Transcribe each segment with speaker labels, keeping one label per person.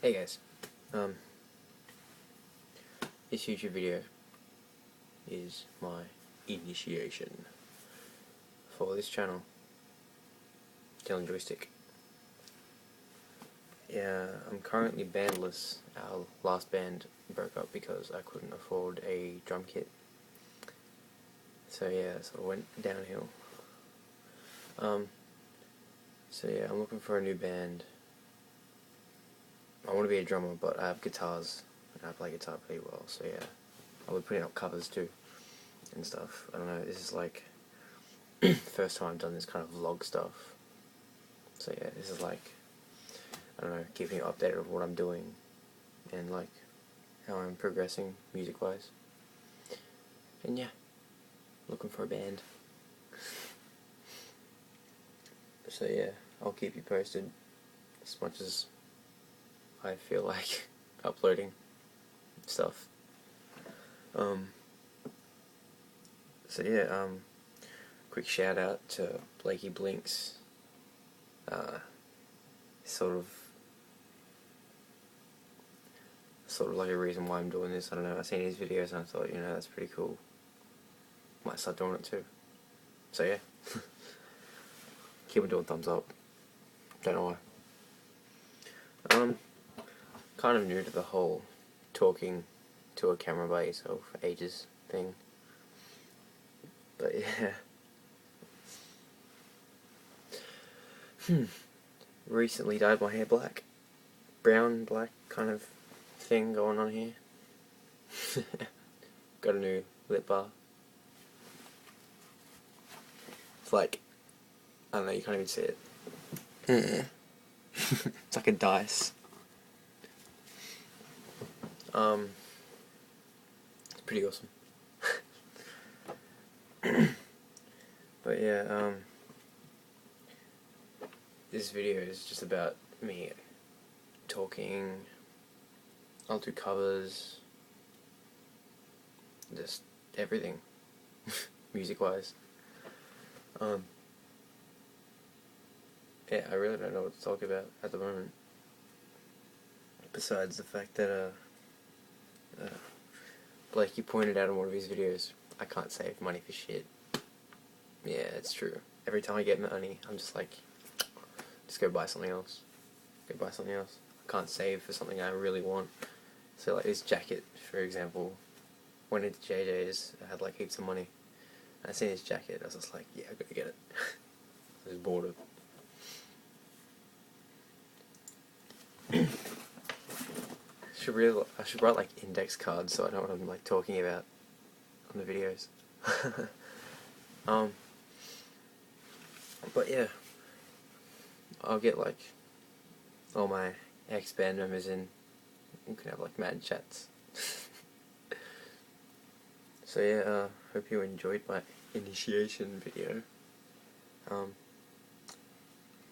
Speaker 1: Hey guys, this YouTube video is my initiation for this channel, Joystick. Yeah, I'm currently bandless. Our last band broke up because I couldn't afford a drum kit. So yeah, it sort of went downhill. So yeah, I'm looking for a new band. I want to be a drummer, but I have guitars, and I play guitar pretty well, so yeah. I'll be putting up covers too, and stuff. I don't know, this is like, first time I've done this kind of vlog stuff. So yeah, this is like, I don't know, keeping you updated of what I'm doing, and like, how I'm progressing music-wise. And yeah, looking for a band. So yeah, I'll keep you posted as much as I feel like uploading stuff. So yeah, quick shout out to Blakey Blinks. Sort of like a reason why I'm doing this. I don't know, I seen his videos and I thought, you know, that's pretty cool. Might start doing it too. So yeah. Keep on doing thumbs up. Don't know why. Kind of new to the whole talking to a camera by yourself ages thing. But yeah. Recently dyed my hair black. Brown, black kind of thing going on here. Got a new lip bar. It's like, I don't know, you can't even see it. It's like a dice. It's pretty awesome. But yeah, this video is just about me talking. I'll do covers, just everything, music-wise. Yeah, I really don't know what to talk about at the moment, besides the fact that Blakey pointed out in one of his videos, I can't save money for shit. Yeah, it's true. Every time I get money, I'm just like, just go buy something else. Go buy something else. I can't save for something I really want. So like this jacket, for example, went into JJ's, I had like heaps of money. I seen this jacket, I was just like, yeah, I gotta get it. I was bored of it. I should write like index cards so I know what I'm like talking about on the videos. But yeah, I'll get like all my ex-band members in. We can have like mad chats. So yeah, hope you enjoyed my initiation video.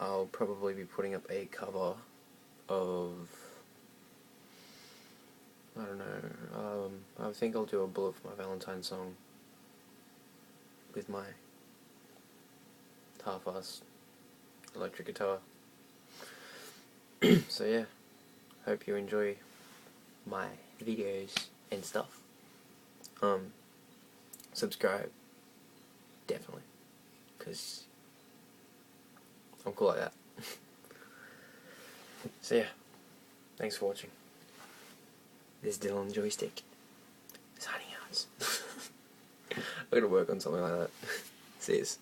Speaker 1: I'll probably be putting up a cover of, I don't know, I think I'll do a Bullet for My Valentine song with my half-assed electric guitar. So yeah, hope you enjoy my videos and stuff. Subscribe, definitely, because I'm cool like that. So yeah, thanks for watching. This is Dylan Joystick, signing out. I'm gonna work on something like that. See yous.